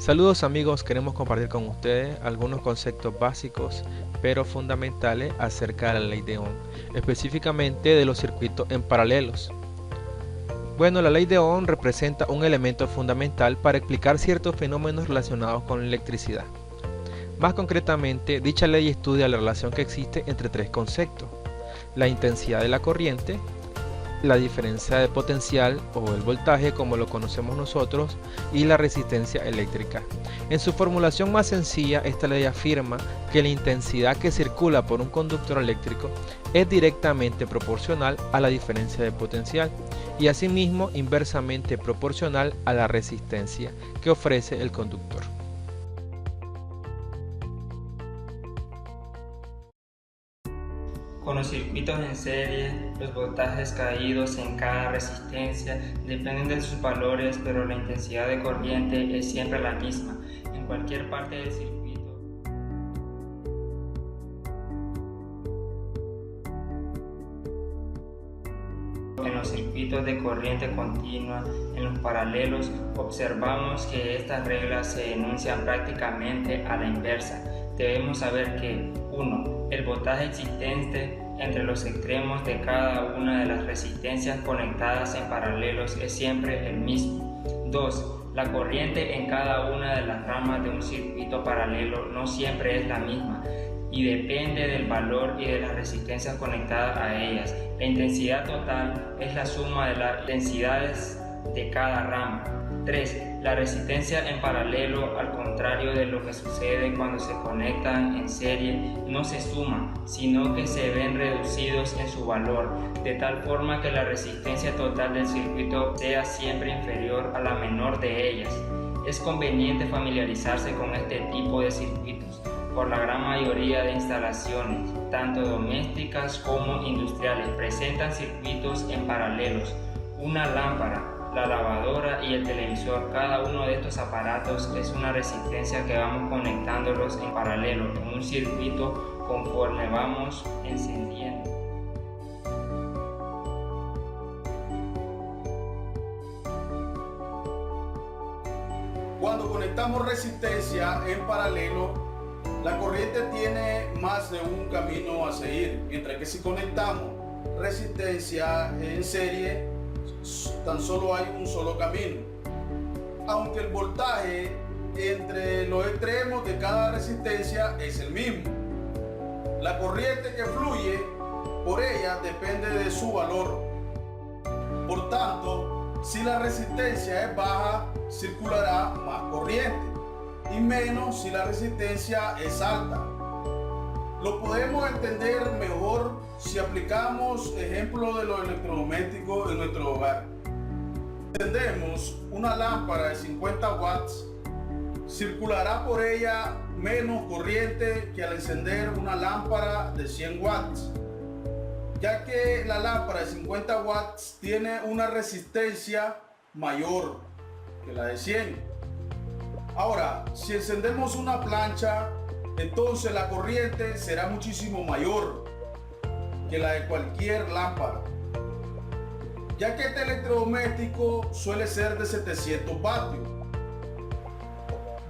Saludos amigos, queremos compartir con ustedes algunos conceptos básicos pero fundamentales acerca de la ley de Ohm, específicamente de los circuitos en paralelos. Bueno, la ley de Ohm representa un elemento fundamental para explicar ciertos fenómenos relacionados con la electricidad. Más concretamente, dicha ley estudia la relación que existe entre tres conceptos: la intensidad de la corriente, la diferencia de potencial o el voltaje como lo conocemos nosotros, y la resistencia eléctrica. En su formulación más sencilla, esta ley afirma que la intensidad que circula por un conductor eléctrico es directamente proporcional a la diferencia de potencial y asimismo inversamente proporcional a la resistencia que ofrece el conductor. Con los circuitos en serie, los voltajes caídos en cada resistencia dependen de sus valores, pero la intensidad de corriente es siempre la misma en cualquier parte del circuito. En los circuitos de corriente continua, en los paralelos, observamos que estas reglas se enuncian prácticamente a la inversa. Debemos saber que 1. El voltaje existente entre los extremos de cada una de las resistencias conectadas en paralelos es siempre el mismo. 2. La corriente en cada una de las ramas de un circuito paralelo no siempre es la misma y depende del valor y de las resistencias conectadas a ellas. La intensidad total es la suma de las densidades de cada rama. 3. La resistencia en paralelo, al contrario de lo que sucede cuando se conectan en serie, no se suman, sino que se ven reducidos en su valor, de tal forma que la resistencia total del circuito sea siempre inferior a la menor de ellas. Es conveniente familiarizarse con este tipo de circuitos, por la gran mayoría de instalaciones, tanto domésticas como industriales, presentan circuitos en paralelos. Una lámpara, la lavadora y el televisor, cada uno de estos aparatos es una resistencia que vamos conectándolos en paralelo en un circuito conforme vamos encendiendo. Cuando conectamos resistencia en paralelo, la corriente tiene más de un camino a seguir, mientras que si conectamos resistencia en serie, tan solo hay un solo camino. Aunque el voltaje entre los extremos de cada resistencia es el mismo, la corriente que fluye por ella depende de su valor. Por tanto, si la resistencia es baja, circulará más corriente, y menos si la resistencia es alta. Lo podemos entender mejor si aplicamos ejemplos de los electrodomésticos en nuestro hogar. Encendemos una lámpara de 50 watts, circulará por ella menos corriente que al encender una lámpara de 100 watts, ya que la lámpara de 50 watts tiene una resistencia mayor que la de 100. Ahora, si encendemos una plancha, entonces la corriente será muchísimo mayor que la de cualquier lámpara, ya que este electrodoméstico suele ser de 700 vatios.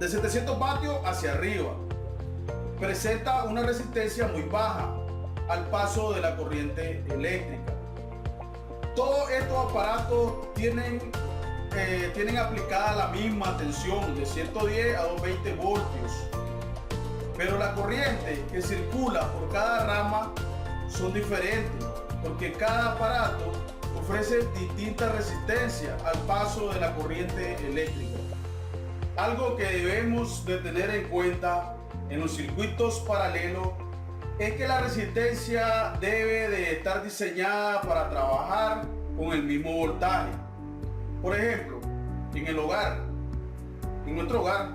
De 700 vatios hacia arriba, presenta una resistencia muy baja al paso de la corriente eléctrica. Todos estos aparatos tienen aplicada la misma tensión de 110 a 220 voltios, pero la corriente que circula por cada rama son diferentes, porque cada aparato ofrece distinta resistencia al paso de la corriente eléctrica. Algo que debemos de tener en cuenta en los circuitos paralelos es que la resistencia debe de estar diseñada para trabajar con el mismo voltaje. Por ejemplo, en nuestro hogar,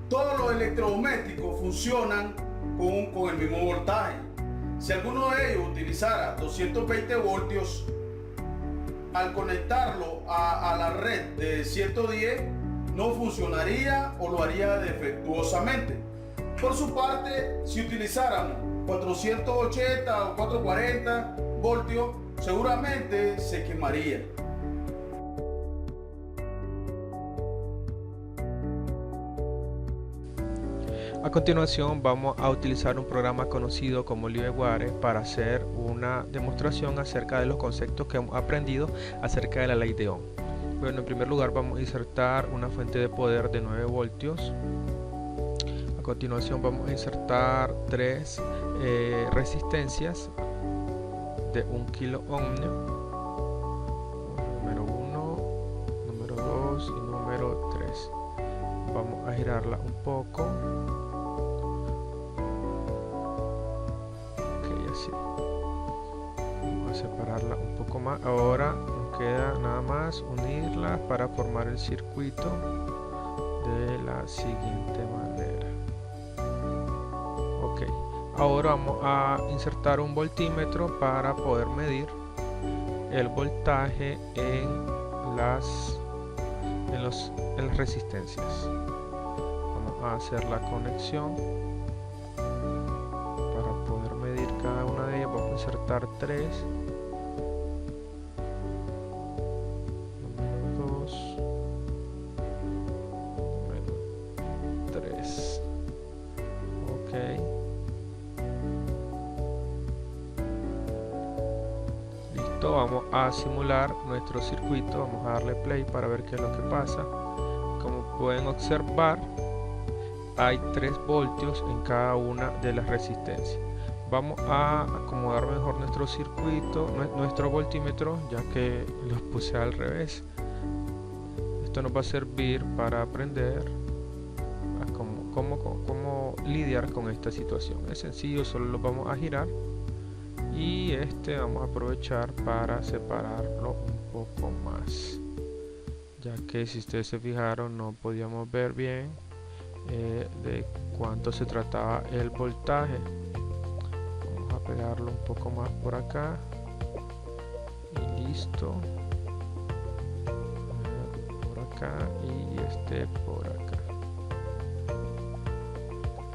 todos los electrodomésticos funcionan con el mismo voltaje. Si alguno de ellos utilizara 220 voltios, al conectarlo a la red de 110, no funcionaría o lo haría defectuosamente. Por su parte, si utilizáramos 480 o 440 voltios, seguramente se quemaría. A continuación vamos a utilizar un programa conocido como LiveWire para hacer una demostración acerca de los conceptos que hemos aprendido acerca de la ley de Ohm. Bueno, en primer lugar vamos a insertar una fuente de poder de 9 voltios. A continuación vamos a insertar 3 resistencias de 1 kilo ohmio. Número 1, número 2 y número 3. Vamos a girarla un poco. Así. Vamos a separarla un poco más. Ahora nos queda nada más unirla para formar el circuito de la siguiente manera. Ok, ahora vamos a insertar un voltímetro para poder medir el voltaje en las resistencias. Vamos a hacer la conexión. Cada una de ellas vamos a insertar 3, número 2, número 3. Ok, listo. Vamos a simular nuestro circuito. Vamos a darle play para ver qué es lo que pasa. Como pueden observar, hay 3 voltios en cada una de las resistencias. Vamos a acomodar mejor nuestro circuito, nuestro voltímetro, ya que los puse al revés. Esto nos va a servir para aprender a cómo lidiar con esta situación. Es sencillo, solo lo vamos a girar y vamos a aprovechar para separarlo un poco más, ya que si ustedes se fijaron no podíamos ver bien de cuánto se trataba el voltaje. Pegarlo un poco más por acá y listo. Por acá y por acá.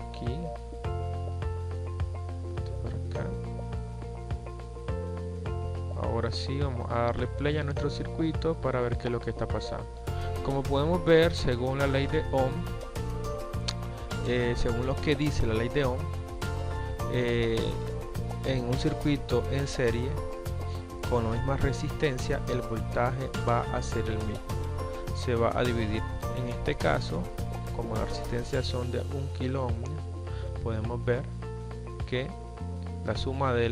Aquí, por acá. Ahora sí vamos a darle play a nuestro circuito para ver qué es lo que está pasando. Como podemos ver, según la ley de Ohm, según lo que dice la ley de Ohm, en un circuito en serie con la misma resistencia, el voltaje va a ser el mismo, se va a dividir. En este caso, como las resistencias son de 1 kilo ohmio, podemos ver que la suma de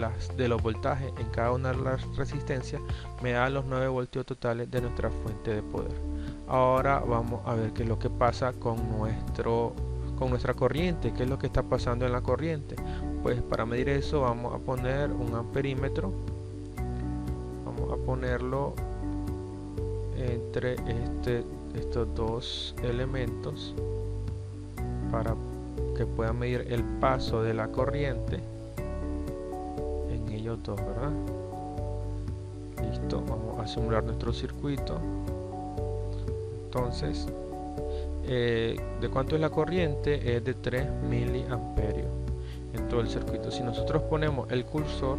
los voltajes en cada una de las resistencias me da los 9 voltios totales de nuestra fuente de poder. Ahora vamos a ver qué es lo que pasa con nuestra corriente, qué es lo que está pasando en la corriente. Pues para medir eso vamos a poner un amperímetro. Vamos a ponerlo entre estos dos elementos para que pueda medir el paso de la corriente en ellos dos, ¿verdad? Listo, vamos a simular nuestro circuito. Entonces, ¿de cuánto es la corriente? Es de 3 miliamperios en todo el circuito. Si nosotros ponemos el cursor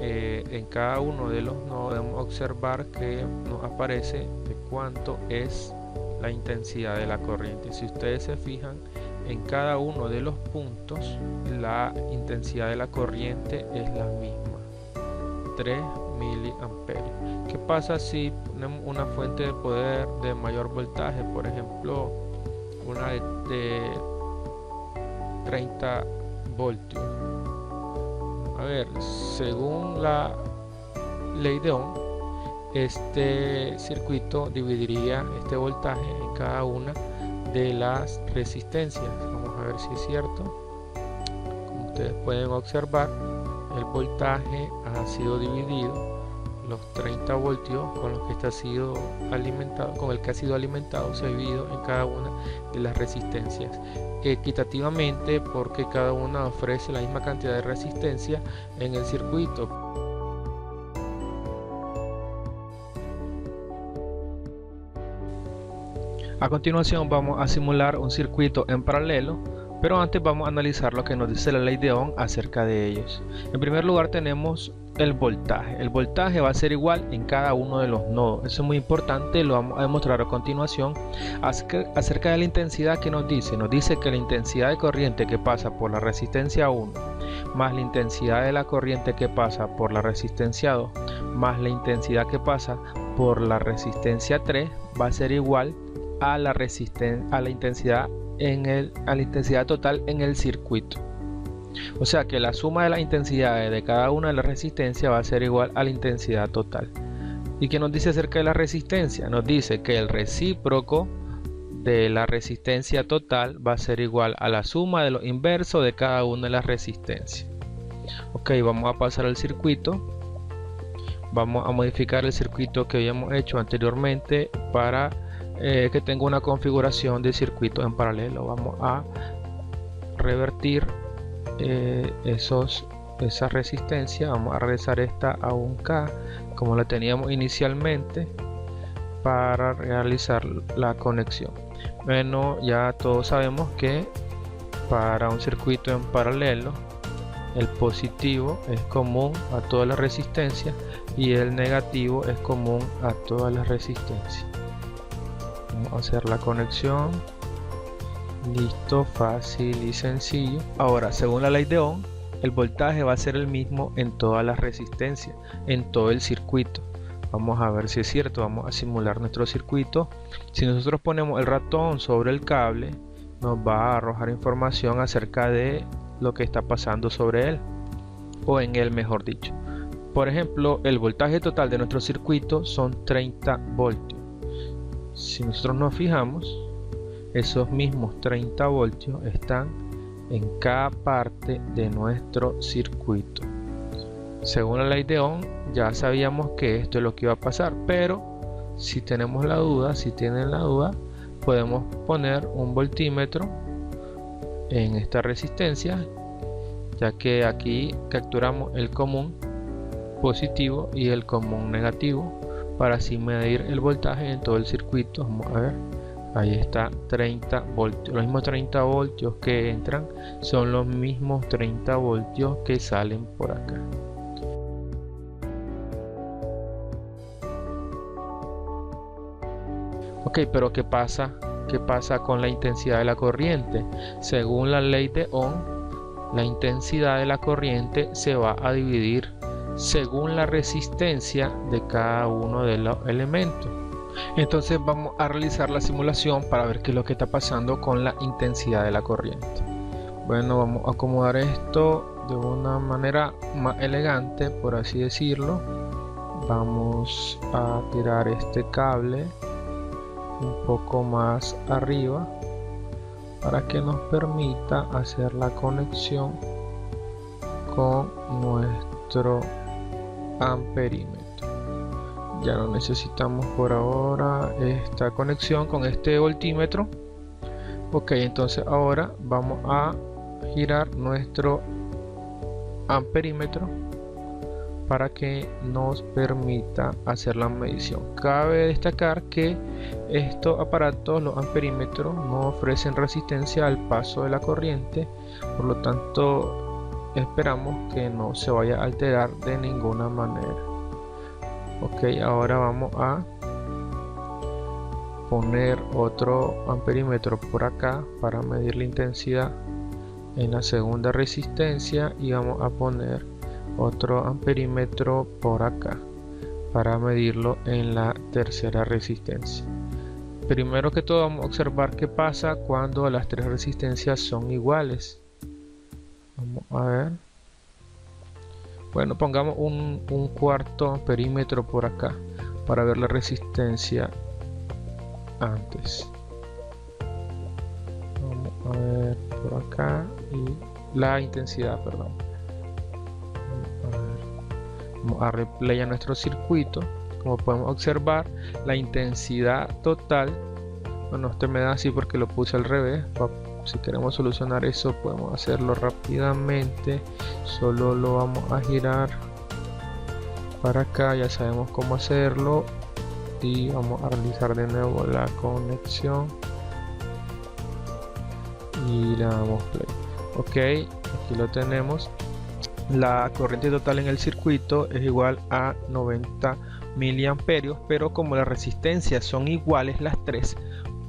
en cada uno de los nodos, podemos observar que nos aparece de cuánto es la intensidad de la corriente. Si ustedes se fijan, en cada uno de los puntos la intensidad de la corriente es la misma, 3 miliamperios. ¿Qué pasa si ponemos una fuente de poder de mayor voltaje? Por ejemplo, una de 30 voltios. A ver, según la ley de Ohm, este circuito dividiría este voltaje en cada una de las resistencias. Vamos a ver si es cierto. Como ustedes pueden observar, el voltaje ha sido dividido. Los 30 voltios con los que ha sido alimentado, con el que ha sido alimentado, se ha dividido en cada una de las resistencias equitativamente, porque cada una ofrece la misma cantidad de resistencia en el circuito. A continuación vamos a simular un circuito en paralelo Pero antes vamos a analizar lo que nos dice la ley de Ohm acerca de ellos. En primer lugar tenemos el voltaje. El voltaje va a ser igual en cada uno de los nodos. Eso es muy importante, lo vamos a demostrar a continuación. Acerca de la intensidad, que nos dice que la intensidad de corriente que pasa por la resistencia 1 más la intensidad de la corriente que pasa por la resistencia 2 más la intensidad que pasa por la resistencia 3 va a ser igual a la intensidad total en el circuito. O sea que la suma de las intensidades de cada una de las resistencias va a ser igual a la intensidad total. ¿Y qué nos dice acerca de la resistencia? Nos dice que el recíproco de la resistencia total va a ser igual a la suma de los inversos de cada una de las resistencias. Ok, vamos a pasar al circuito. Vamos a modificar el circuito que habíamos hecho anteriormente para que tenga una configuración de circuito en paralelo. Vamos a revertir esa resistencia. Vamos a regresar esta a un K como la teníamos inicialmente para realizar la conexión. Bueno, ya todos sabemos que para un circuito en paralelo el positivo es común a todas las resistencias y el negativo es común a todas las resistencias. Vamos a hacer la conexión. Listo, fácil y sencillo. Ahora, según la ley de Ohm, el voltaje va a ser el mismo en todas las resistencias, en todo el circuito. Vamos a ver si es cierto. Vamos a simular nuestro circuito. Si nosotros ponemos el ratón sobre el cable, nos va a arrojar información acerca de lo que está pasando sobre él, o en él, mejor dicho. Por ejemplo, el voltaje total de nuestro circuito son 30 voltios. Si nosotros nos fijamos, esos mismos 30 voltios están en cada parte de nuestro circuito. Según la ley de Ohm, ya sabíamos que esto es lo que iba a pasar, pero si tenemos la duda, si tienen la duda, podemos poner un voltímetro en esta resistencia, ya que aquí capturamos el común positivo y el común negativo para así medir el voltaje en todo el circuito. Vamos a ver, ahí está 30 voltios. Los mismos 30 voltios que entran son los mismos 30 voltios que salen por acá. Ok, pero ¿qué pasa? ¿Qué pasa con la intensidad de la corriente? Según la ley de Ohm, la intensidad de la corriente se va a dividir según la resistencia de cada uno de los elementos. Entonces vamos a realizar la simulación para ver qué es lo que está pasando con la intensidad de la corriente. Bueno, vamos a acomodar esto de una manera más elegante, por así decirlo. Vamos a tirar este cable un poco más arriba para que nos permita hacer la conexión con nuestro amperímetro. Ya no necesitamos por ahora esta conexión con este voltímetro. Ok, entonces ahora vamos a girar nuestro amperímetro para que nos permita hacer la medición. Cabe destacar que estos aparatos, los amperímetros, no ofrecen resistencia al paso de la corriente, por lo tanto esperamos que no se vaya a alterar de ninguna manera. Ok, ahora vamos a poner otro amperímetro por acá para medir la intensidad en la segunda resistencia, y vamos a poner otro amperímetro por acá para medirlo en la tercera resistencia. Primero que todo vamos a observar qué pasa cuando las tres resistencias son iguales. Vamos a ver. Bueno, pongamos un cuarto amperímetro por acá para ver la resistencia antes. Vamos a ver por acá y la intensidad, perdón. Vamos a replayar nuestro circuito. Como podemos observar, la intensidad total, bueno, este me da así porque lo puse al revés. Si queremos solucionar eso, podemos hacerlo rápidamente. Solo lo vamos a girar para acá, ya sabemos cómo hacerlo, y vamos a realizar de nuevo la conexión. y le damos play. Ok, aquí lo tenemos. La corriente total en el circuito es igual a 90 miliamperios, pero como las resistencias son iguales las tres,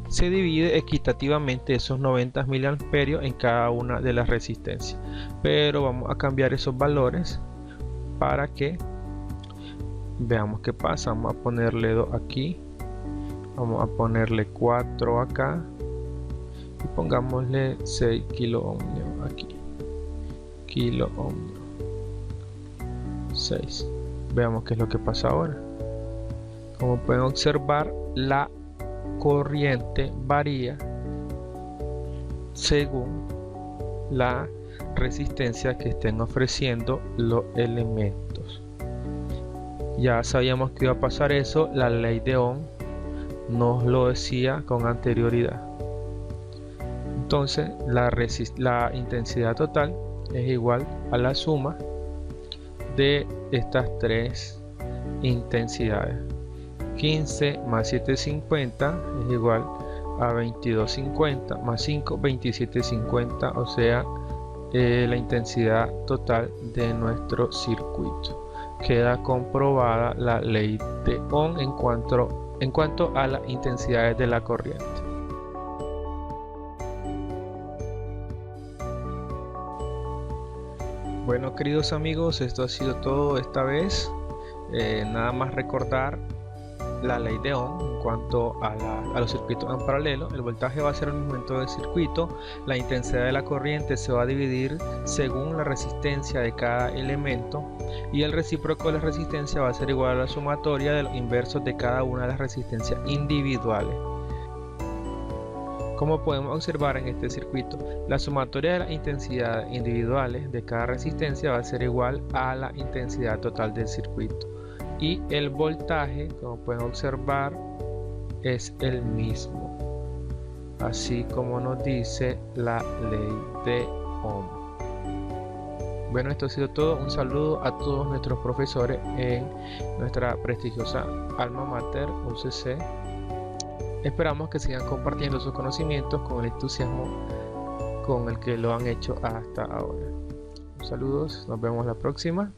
se divide equitativamente esos 90 miliamperios en cada una de las resistencias. Pero vamos a cambiar esos valores para que veamos qué pasa. Vamos a ponerle 2 aquí, vamos a ponerle 4 acá y pongámosle 6 kilo ohmios aquí, kilo ohmios 6. Veamos qué es lo que pasa ahora. Como pueden observar, la corriente varía según la resistencia que estén ofreciendo los elementos. Ya sabíamos que iba a pasar eso, la ley de Ohm nos lo decía con anterioridad. Entonces la intensidad total es igual a la suma de estas tres intensidades. 15 más 750 es igual a 2250 más 5, 2750, o sea, la intensidad total de nuestro circuito. Queda comprobada la ley de Ohm en cuanto a las intensidades de la corriente. Bueno, queridos amigos, esto ha sido todo esta vez. Nada más recordar la ley de Ohm en cuanto a los circuitos en paralelo. El voltaje va a ser el mismo en todo el circuito. La intensidad de la corriente se va a dividir según la resistencia de cada elemento, y el recíproco de la resistencia va a ser igual a la sumatoria de los inversos de cada una de las resistencias individuales. Como podemos observar en este circuito, la sumatoria de las intensidades individuales de cada resistencia va a ser igual a la intensidad total del circuito, y el voltaje, como pueden observar, es el mismo, así como nos dice la ley de Ohm. Bueno, esto ha sido todo. Un saludo a todos nuestros profesores en nuestra prestigiosa alma mater UCC. Esperamos que sigan compartiendo sus conocimientos con el entusiasmo con el que lo han hecho hasta ahora. Saludos, nos vemos la próxima.